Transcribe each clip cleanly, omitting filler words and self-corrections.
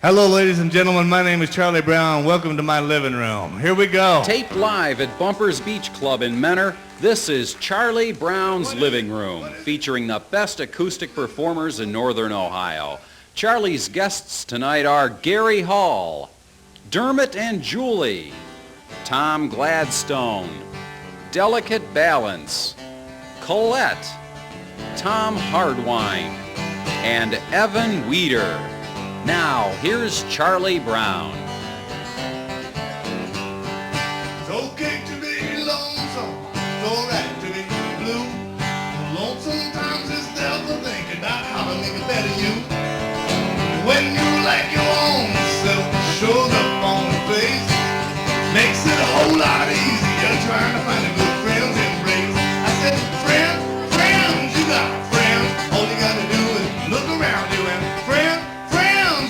Hello, ladies and gentlemen. My name is Charlie Brown. Welcome to my living room. Here we go. Taped live at Bumpers Beach Club in Menor, this is Charlie Brown's Living Room, featuring the best acoustic performers in Northern Ohio. Charlie's guests tonight are Gary Hall, Dermot and Julie, Tom Gladstone, Delicate Balance, Colette, Tom Hardwine, and Evin Wieder. Now, here's Charlie Brown. It's okay to be lonesome, it's alright to be blue. Lonesome times is never thinking about how to make it better you. When you like your own self shows up on the face, makes it a whole lot easier trying to find a good friend's embrace. I said, friends, you got friends. All you gotta do is look around you and friends,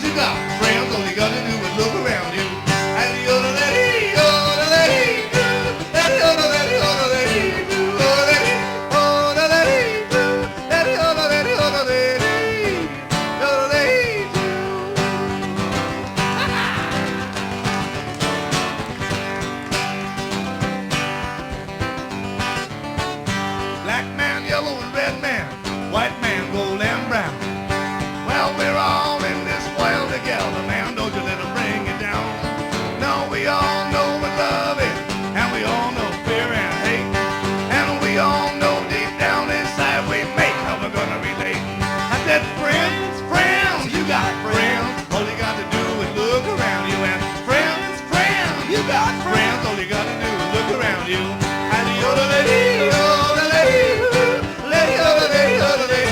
you got friends. All you gotta do is look around you. And the other lady, other lady, the other lady, other lady, other lady, other lady, the other lady, other lady, other lady. Black man, yellow and red man, white man, gold and brown. Well, we're all in this world together, man. Don't you let them bring you down. No, we all know what love is, and we all know fear and hate, and we all know deep down inside we make how we're gonna relate. I said, friends, you got friends. All you got to do is look around you, and friends, you got friends. All you got to do is look around you. And the other lady, other lady, lady, other lady, other lady.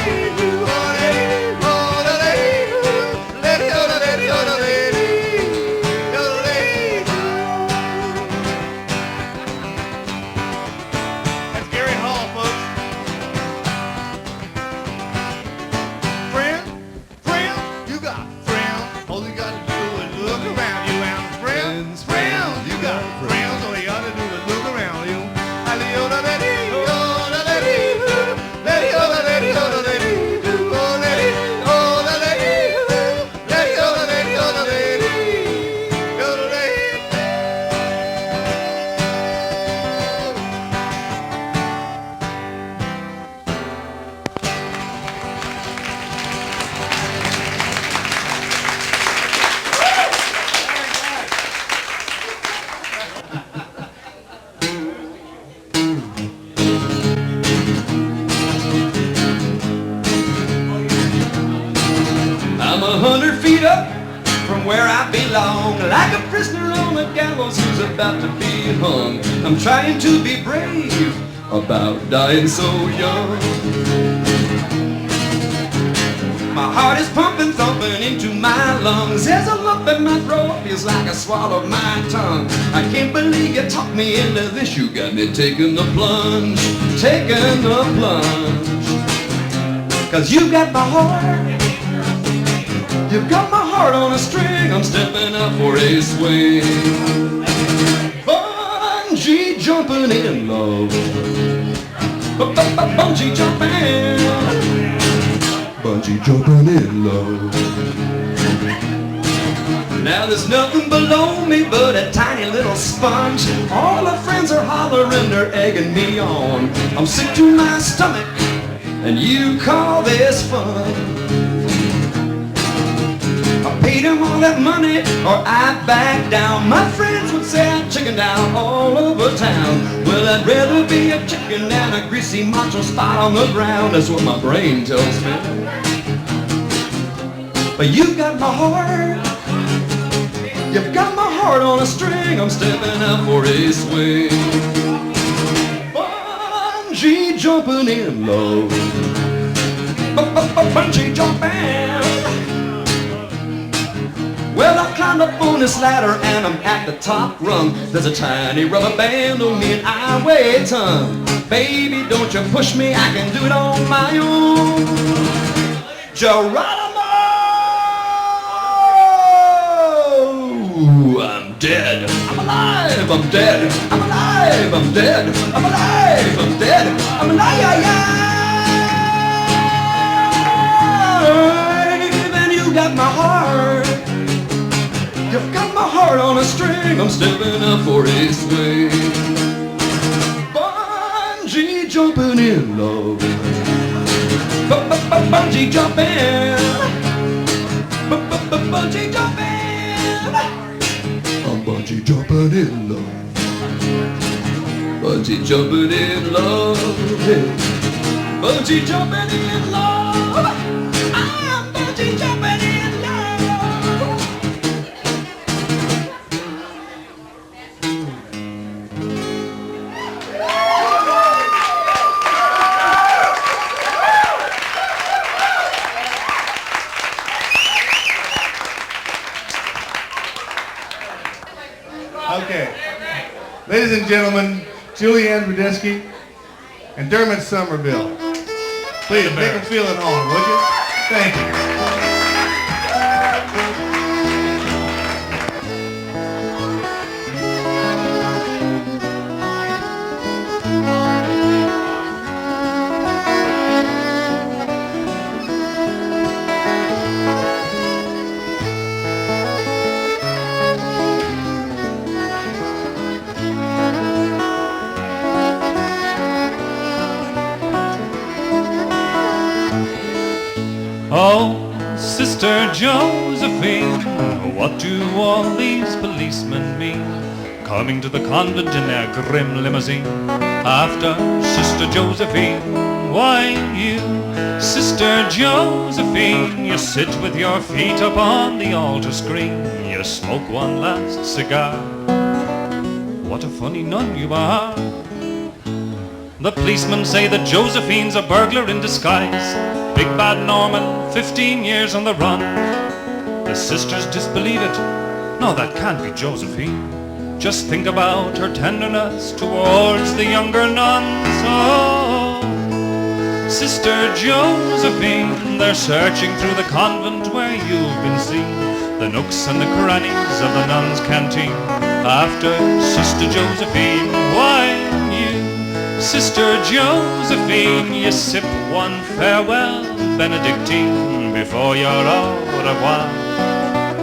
Like a prisoner on a gallows who's about to be hung. I'm trying to be brave about dying so young. My heart is pumping, thumping into my lungs. There's a lump in my throat, feels like I swallowed my tongue. I can't believe you talked me into this. You got me taking the plunge, taking the plunge. 'Cause you got my heart, you've got my heart on a string. I'm stepping up for a swing. Bungee jumping in love. Bungee jumping. Bungee jumping in love. Now there's nothing below me but a tiny little sponge. All the friends are hollering, they're egging me on. I'm sick to my stomach, and you call this fun. I paid him all that money or I back down. My friends would say I chicken down all over town. Well, I'd rather be a chicken than a greasy macho spot on the ground. That's what my brain tells me. But you got my heart, you've got my heart on a string. I'm stepping out for a swing. Bungee jumping in love. Bungee jumping. Well, I climbed up on this ladder and I'm at the top rung. There's a tiny rubber band on me and I weigh a ton. Baby, don't you push me, I can do it on my own. Geronimo! I'm dead, I'm alive, I'm dead, I'm alive, I'm dead, I'm alive, I'm dead, I'm alive, and you got my heart. a string, I'm stepping up for his swing. Bungee jumping in love. Bungee jumping. Bungee jumping. I'm bungee jumping in love. Bungee jumping in love. Hey. Bungee jumping in love. I'm bungee jumping in love. Okay. Ladies and gentlemen, Julianne Rudetsky and Dermot Summerville. Please make them feel at home, would you? Thank you. Oh, Sister Josephine, what do all these policemen mean? Coming to the convent in their grim limousine after Sister Josephine. Why you, Sister Josephine, you sit with your feet upon the altar screen. You smoke one last cigar. What a funny nun you are. The policemen say that Josephine's a burglar in disguise. Big bad Norman, 15 years on the run. The sisters disbelieve it. No, that can't be Josephine. Just think about her tenderness towards the younger nuns. Oh, Sister Josephine, they're searching through the convent where you've been seen, the nooks and the crannies of the nuns' canteen. After Sister Josephine, why you, Sister Josephine, you sip one farewell Benedictine before you're au revoir.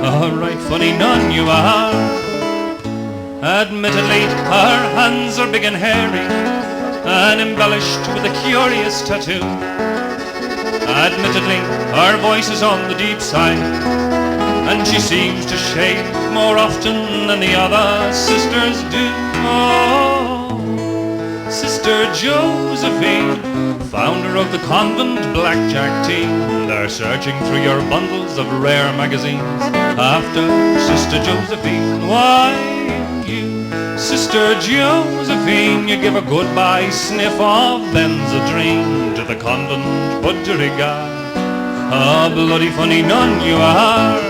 A right funny nun you are. Admittedly, her hands are big and hairy and embellished with a curious tattoo. Admittedly, her voice is on the deep side, and she seems to shave more often than the other sisters do. Oh, Sister Josephine, founder of the convent blackjack team, they're searching through your bundles of rare magazines after Sister Josephine. Why you, Sister Josephine, you give a goodbye sniff of Benzedrine to the convent budgerigar. A bloody funny nun you are.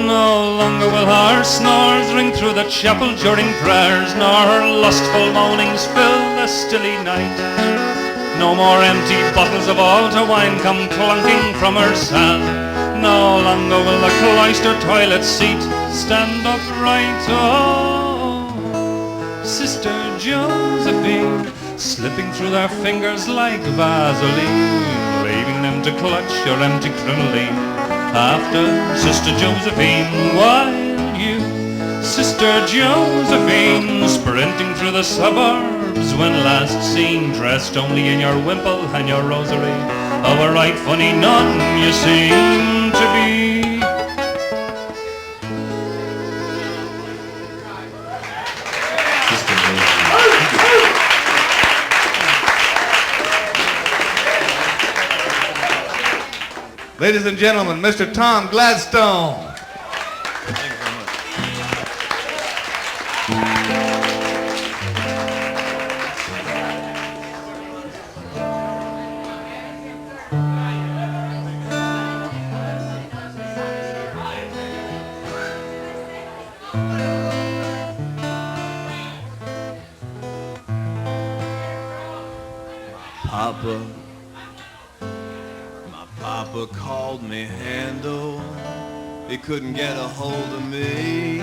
No longer will her snores ring through the chapel during prayers, nor her lustful moanings fill the stilly night. No more empty bottles of altar wine come clunking from her cell. No longer will the cloister toilet seat stand upright. Oh, Sister Josephine, slipping through their fingers like Vaseline, leaving them to clutch your empty crinoline. After Sister Josephine, while you, Sister Josephine, sprinting through the suburbs when last seen, dressed only in your wimple and your rosary. Oh, a right funny nun you seem to be. Ladies and gentlemen, Mr. Tom Gladstone. Papa called me Handle. He couldn't get a hold of me.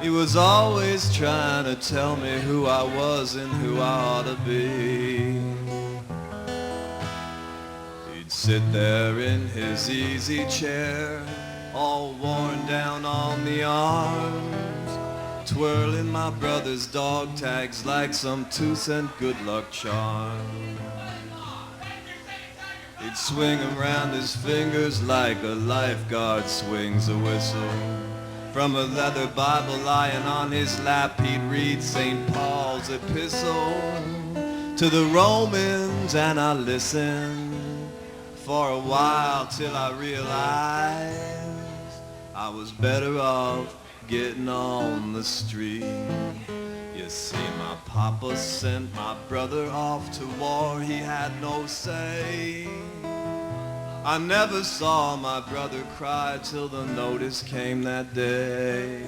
He was always trying to tell me who I was and who I ought to be. He'd sit there in his easy chair all worn down on the arms, twirling my brother's dog tags like some 2-cent good luck charm. He'd swing 'em round his fingers like a lifeguard swings a whistle. From a leather Bible lying on his lap, he'd read St. Paul's epistle to the Romans, and I listened for a while till I realized I was better off getting on the street. You see, my papa sent my brother off to war, he had no say. I never saw my brother cry till the notice came that day.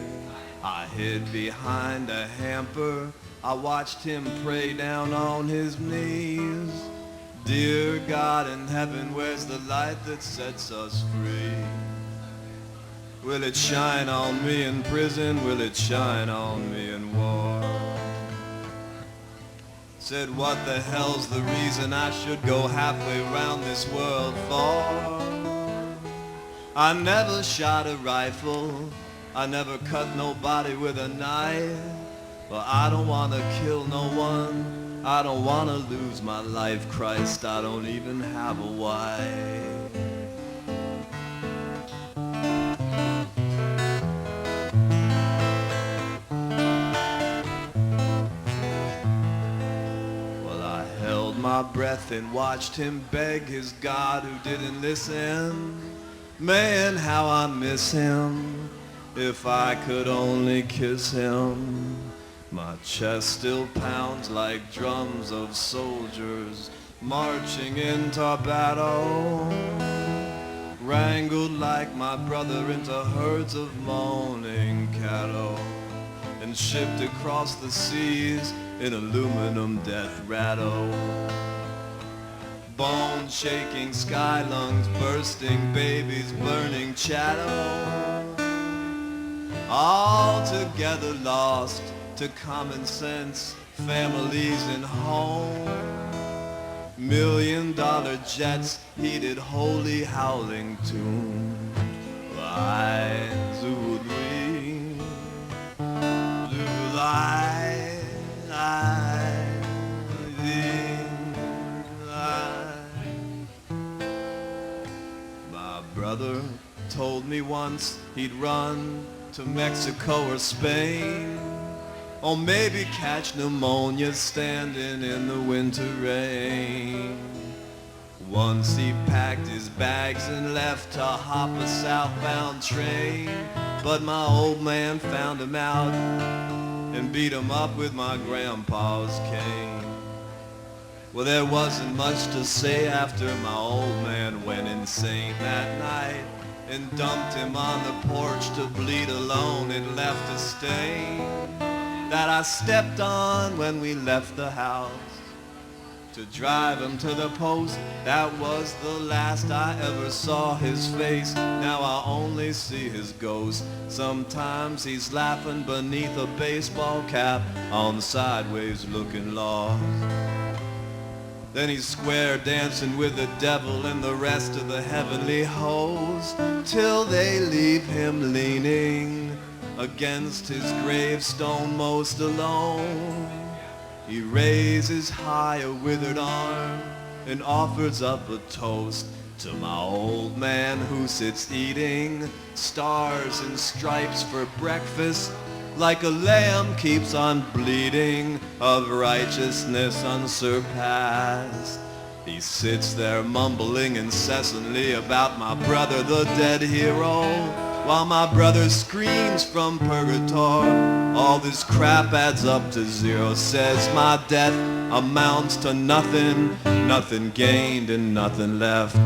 I hid behind a hamper, I watched him pray down on his knees. Dear God in heaven, where's the light that sets us free? Will it shine on me in prison? Will it shine on me in war? Said, what the hell's the reason I should go halfway round this world for? I never shot a rifle, I never cut nobody with a knife. Well, I don't want to kill no one, I don't want to lose my life. Christ, I don't even have a wife. My breath and watched him beg his God who didn't listen. Man, how I miss him. If I could only kiss him. My chest still pounds like drums of soldiers marching into battle, wrangled like my brother into herds of moaning cattle, and shipped across the seas in aluminum death rattle. Bone shaking, sky lungs bursting, babies burning chattel, all together lost to common sense, families and home. $1 million jets heated holy howling tune. Lines would we blue light. My brother told me once he'd run to Mexico or Spain, or maybe catch pneumonia standing in the winter rain. Once he packed his bags and left to hop a southbound train, but my old man found him out and beat him up with my grandpa's cane. Well, there wasn't much to say after my old man went insane that night and dumped him on the porch to bleed alone and left a stain that I stepped on when we left the house to drive him to the post. That was the last I ever saw his face. Now I only see his ghost. Sometimes he's laughing beneath a baseball cap on sideways looking lost. Then he's square dancing with the devil and the rest of the heavenly host, till they leave him leaning against his gravestone most alone. He raises high a withered arm and offers up a toast to my old man who sits eating stars and stripes for breakfast, like a lamb keeps on bleeding of righteousness unsurpassed. He sits there mumbling incessantly about my brother, the dead hero, while my brother screams from purgatory. All this crap adds up to zero, says my death amounts to nothing, nothing gained and nothing left.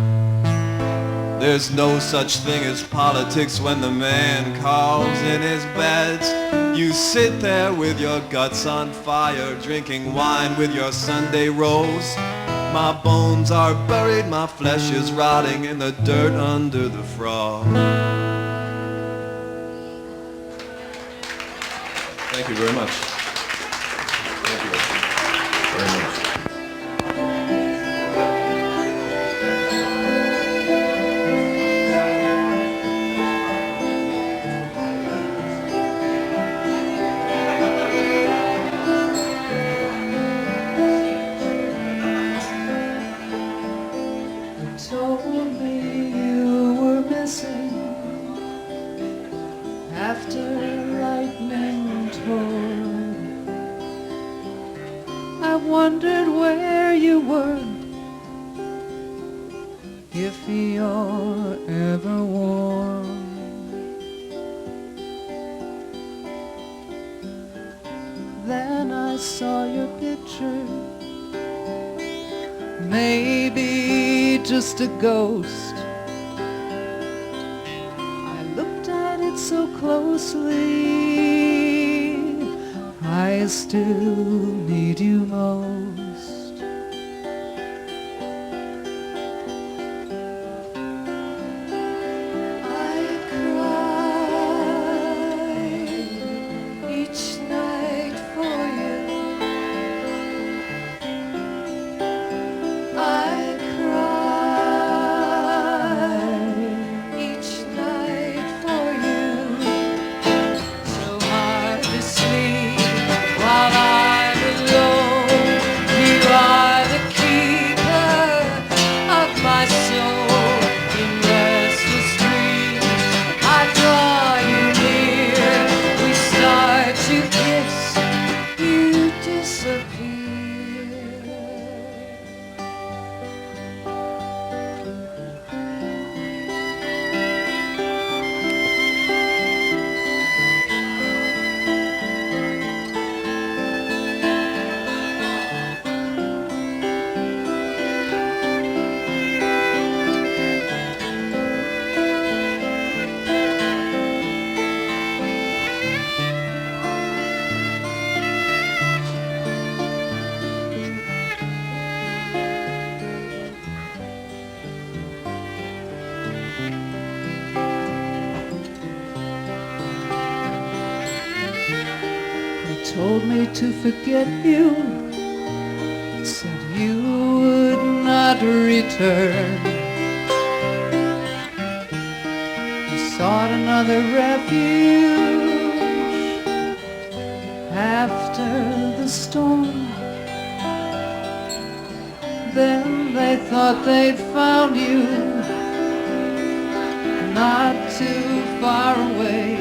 There's no such thing as politics when the man calls in his beds. You sit there with your guts on fire, drinking wine with your Sunday roast. My bones are buried, my flesh is rotting in the dirt under the frost. Thank you very much. Thank you very much. told me you were missing after lightning tore. I wondered where you were, if you're ever warm. Then I saw your picture, maybe just a ghost. I looked at it so closely, I still need you most. I cry each night for you. I cry each night for you. So hard to sleep while I'm alone. You are the keeper of my soul. In restless dreams I draw you near. We start to kiss, you disappear. They told me to forget you, said you would not return. You sought another refuge after the storm. Then they thought they'd found you not too far away,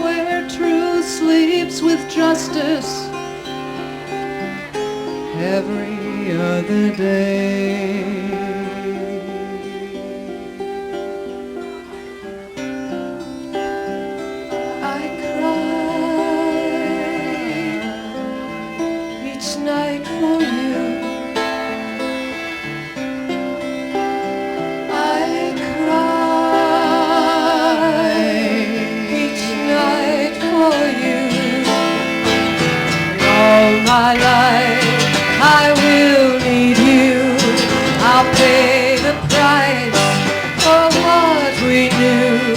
where truth sleeps with justice every other day. I cry each night for you. I cry each night for you. All my life I will need you. I'll pay the price for what we knew.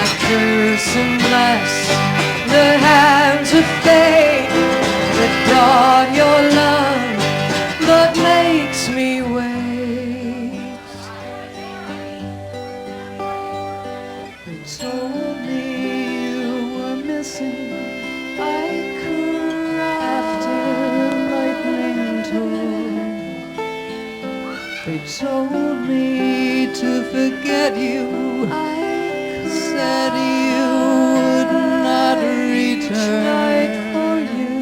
I curse and bless the hands of fate that brought your love but makes me wait. They told me you were missing. I cried after lightning tore. They told me to forget you. I said you would not return. For you.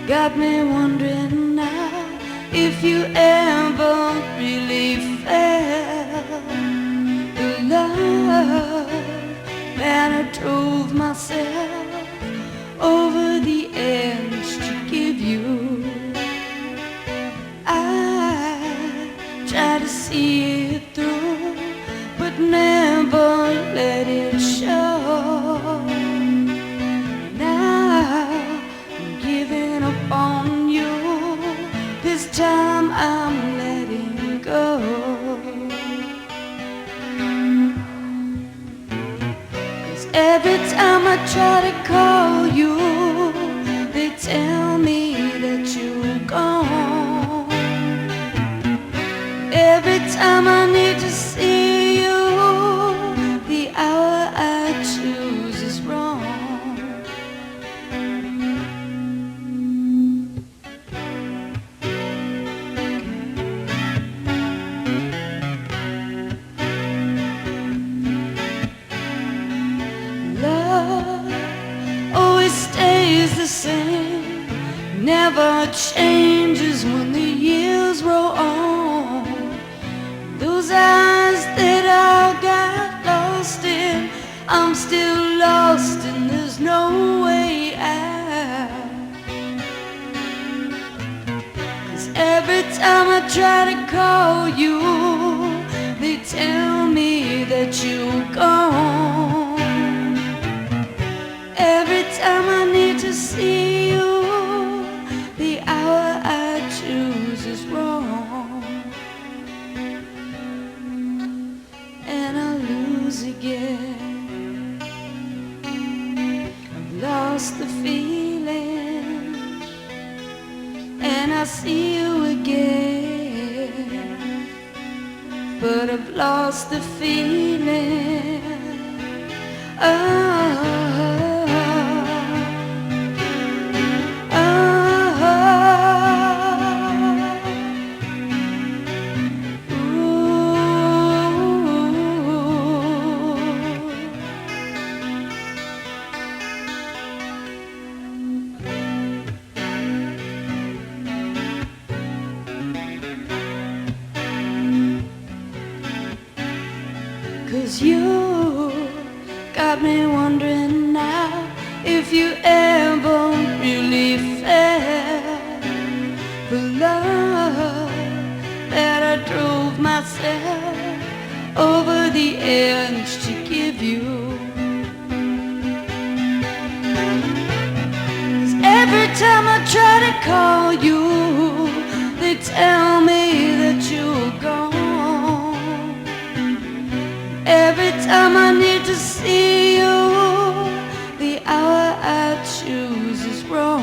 Got me wondering now if you ever really felt the love that I drove myself over the edge to give you. I tried to see it through, but never let it show. every time I try to call you, they tell me that you're gone. Every time I need to see you, the hour I choose is wrong. Stays the same, never changes when the years roll on. Those eyes that I got lost in, I'm still lost and there's no way out. 'Cause every time I try to call you, they tell me that you're gone. Every time I need to see you, the hour I choose is wrong. And I lose again. I've lost the feeling, and I see you again. But I've lost the feeling. Oh. You got me wondering now if you ever really felt the love that I drove myself over the edge to give you. 'Cause every time I try to call you, they tell me that you're gone. Every time I need to see you, the hour I choose is wrong.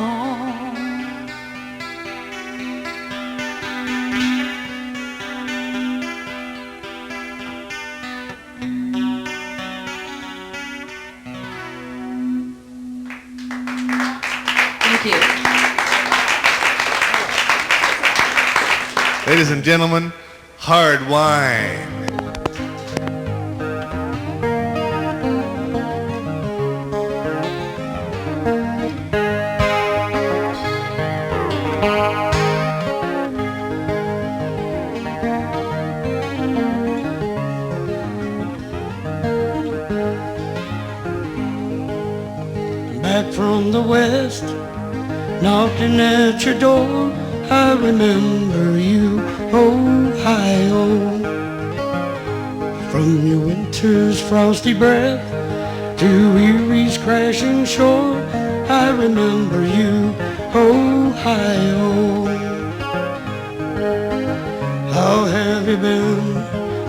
Thank you. Ladies and gentlemen, Hardwine. Back from the west, knocking at your door, I remember you, Ohio. From your winter's frosty breath to Erie's crashing shore, I remember you, Ohio. How have you been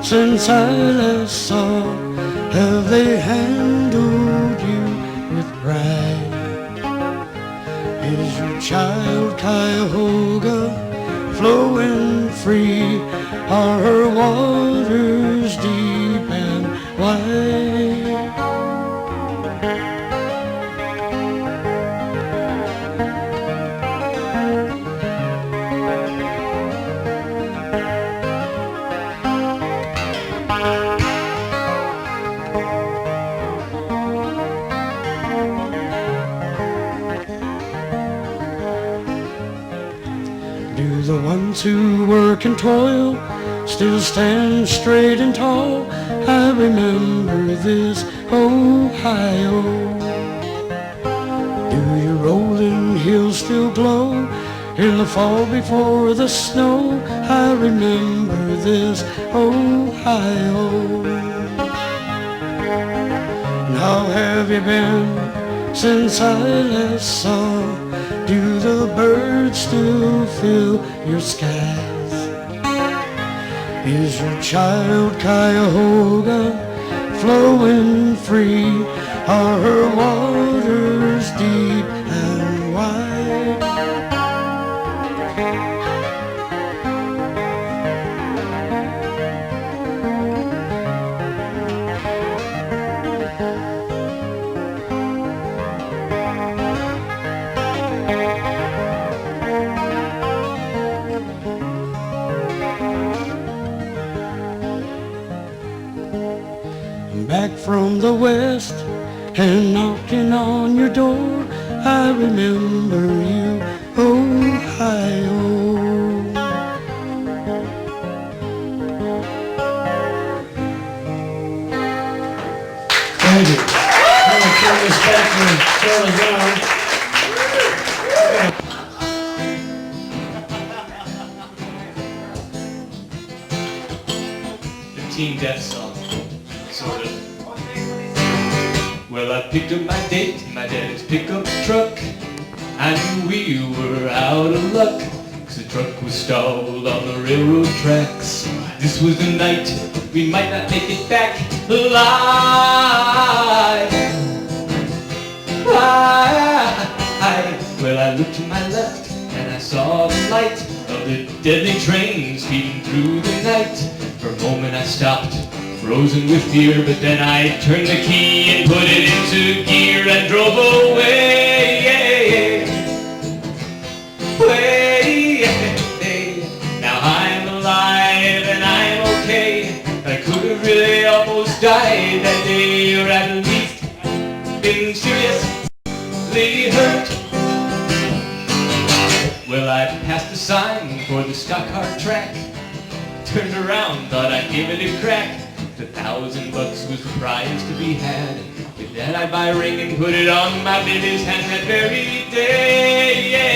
since I last saw? Have they handled you with pride? Is your child Cuyahoga flowing free? Are her waters deep and wide? The ones who work and toil still stand straight and tall. I remember this, Ohio. Do your rolling hills still glow in the fall before the snow? I remember this, Ohio. And how have you been since I last saw? Do the birds still fill your skies? Is your child Cuyahoga flowing free? Are her waters deep and wide? Back from the west and knocking on your door, I remember you, Ohio. Thank you. I'm going to turn this back to Charlie Brown. 15 Death Song, sort of. Well, I picked up my date in my daddy's pickup truck. I knew we were out of luck, 'cause the truck was stalled on the railroad tracks. This was the night we might not make it back alive. Well, I looked to my left and I saw the light of the deadly train speeding through the night. For a moment I stopped, frozen with fear, but then I turned the key and put it into gear and drove away. Now I'm alive and I'm okay. I could have really almost died that day, or at least been seriously hurt. Well, I passed a sign for the stock car track, turned around, thought I'd give it a crack. $1,000 was the prize to be had. With that I'd buy a ring and put it on my baby's hand that very day.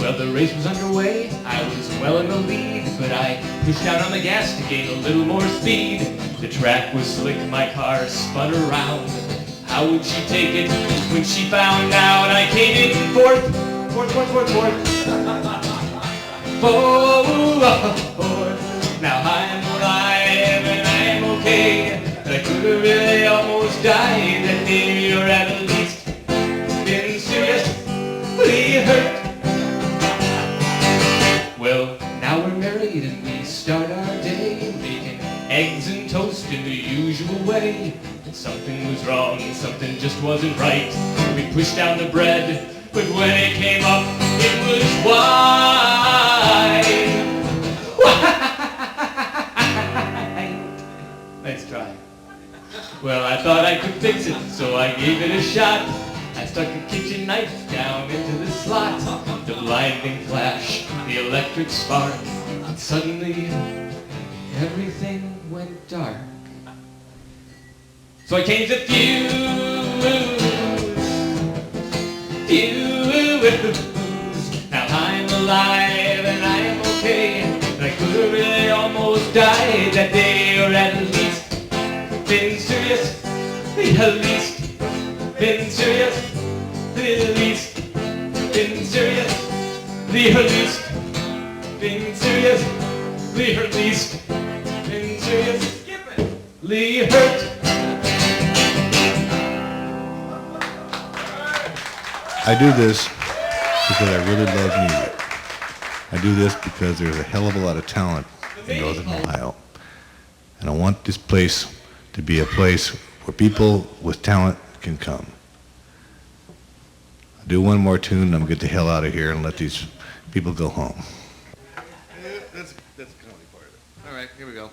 Well, the race was underway. I was well in the lead, but I pushed out on the gas to gain a little more speed. The track was slick, my car spun around. How would she take it when she found out I came in fourth? Now I'm alive and I'm okay. But I could have really almost died that day, or at least been seriously hurt. Well, now we're married and we start our day making eggs and toast in the usual way. But something was wrong, something just wasn't right. We pushed down the bread, but when it came up, it was white. Nice try. Well, I thought I could fix it, so I gave it a shot. I stuck a kitchen knife down into the slot. The blinding flash, the electric spark, and suddenly everything went dark. So I came to fuse. Now I'm alive and I'm okay. But I could have really almost died that day, or at least been serious, at least been serious, at least been serious, at least been serious, at least been seriously hurt. I do this because I really love music. I do this because there's a hell of a lot of talent in Northern Ohio. And I want this place to be a place where people with talent can come. I'll do one more tune and I'm going to get the hell out of here and let these people go home. That's the comedy part of it. All right, here we go.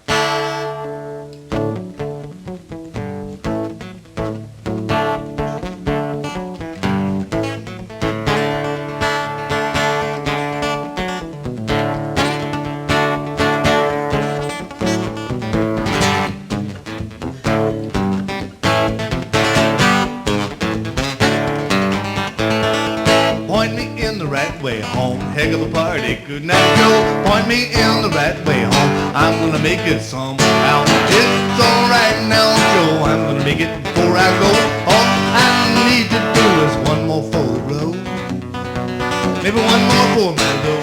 Way home, heck of a party, good night, Joe. Point me in the right way home. I'm gonna make it somehow. It's alright now, Joe. I'm gonna make it before I go. All I need to do is one more forward row, maybe one more for my dough.